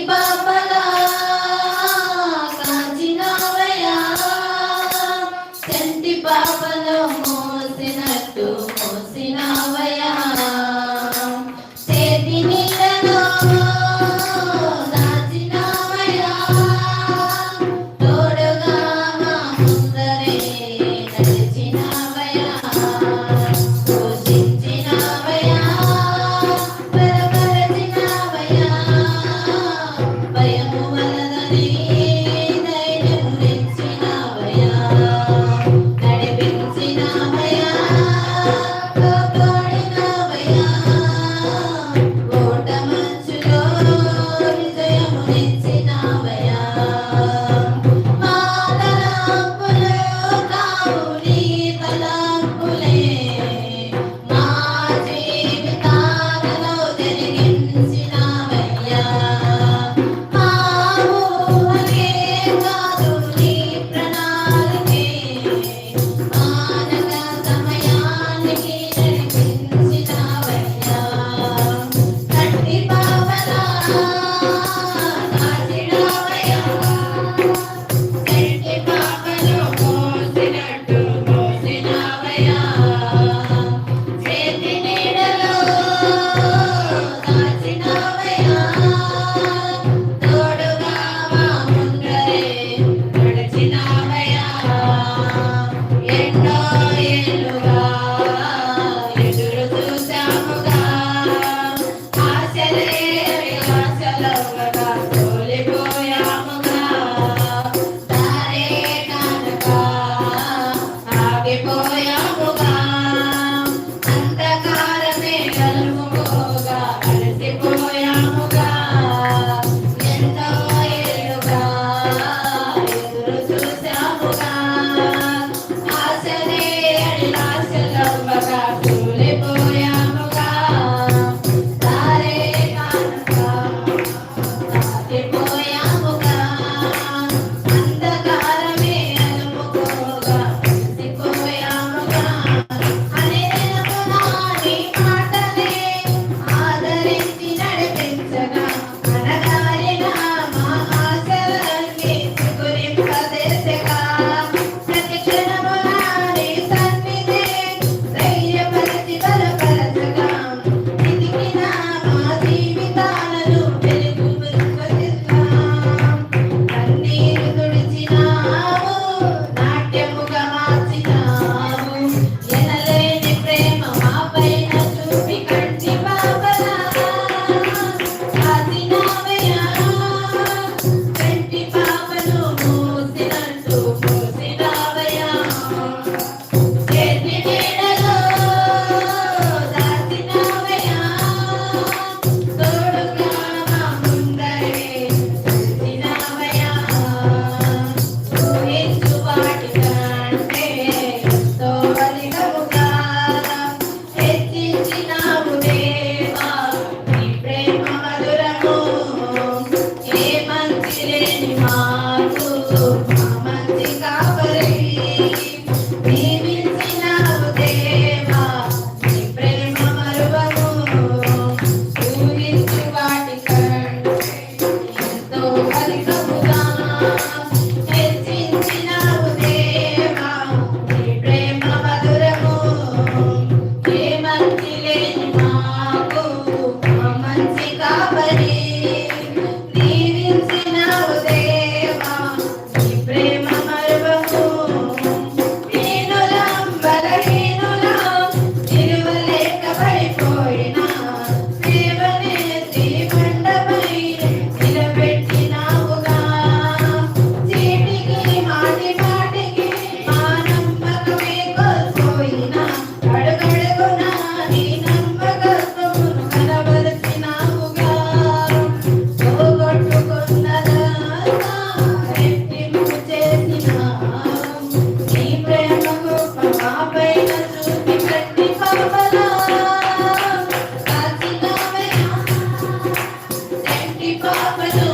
పాపలా కాచినవయ్యా చంటి పాపలో మోసినట్టు మోసినవయ్యా చేతి నీడలో దాచినవయ్యా తోడుగా మా ముందరే నడిచినవయ్యా పోషించినవయ్యా బలపరచినవయ్యా భయము వలదని ధైర్యమునిచ్చినవయ్యా నడిపించినవయ్యా కాపాడినవయ్యా ఓట మంచులో విజయమునిచ్చినవయ్యా మా తలంపులు కావు నీ తలంపులే మా జీవితాలలో జరిగించినవయ్యా మా ఊహకే కాదు నీ ప్రణాళికే మానక సమయానికి నడిపించినవయ్యా కట్టి పాపలా కాచినవయ్యా చెట్టి పాపలో మోసినట్టు మోసినవయ్యా చేతి నీడలో దాచినవయ్యా తోడుగా మా ముందరే నడిచినవయ్యా ఎన్నో ఏళ్ళుగా ఎదురు చూశాముగా ఆశలే ఆశలవగా తోలిపోయాముగా దారే కానక ఆగిపోయాముగా అంధకారమే కలుముకోగా అలసిపోయాముగా ఎన్నో ఏళ్ళుగా ఎదురు చూశాముగా ఆశలే అడిలాశలవ్వగా తూలిపోయాముగా దారే కానక ఆగిపోయాముగా అంధకారమే అలుముకోగా అలసిపోయాముగా అనిదినమునా నీ మాటలే ఆదరించి నడిపించగా అనగారిన మా ఆశలన్నీ చిగురింపజేసెగా ప్రతి క్షణమున నీ సన్నిధే ధైర్యపరచి బలపరచగా బ్రతికిన మా జీవితాలను వెలుగునివ్వగా కన్నీరు తుడిచినావు నాట్యముగా మార్చినావు ఎనలేని ప్రేమ మాపైన చూపి కంటి పాపలా కాచినవయ్యా కంటి పాపను మోసినట్టు మోసినవయ్యా చేతి నీడలో దాచినవయ్యా తోడుగా మా ముందరే నడిచినవయ్యా ఊహించు వాటి కంటే ఎంతో అధికముగా హెచ్చించినావు దేవా నీ ప్రేమ మధురము ఏ మంచి లేని మాకు మా మంచి కాపరి దీవించినావు దేవా నీ ప్రేమ మరువము ఊహించు వాటి కంటే ఎంతో అధికముగా హెచ్చించినావు దేవా నీ ప్రేమ మధురము ఏ మంచి లేని మాకు మా మంచి కాపరి దీవించినావు దేవా నీ ప్రేమ మరువము దీనులం బలహీనులం నిలువలేక పడిపోయినా సేవనేసి బండపై నిలబెట్టినావుగా చీటికి మాటి మాటికి మా నమ్మకమే కోల్పోయినా అడుగడుగునా నీ నమ్మకత్వమును కనబరచినావుగా పోగొట్టుకున్నదంతా రెట్టింపు చేసినావు నీ ప్రేమ గొప్ప మాపైన చూపి కంటి పాపలా కాచినవయ్యా చంటి పాపలో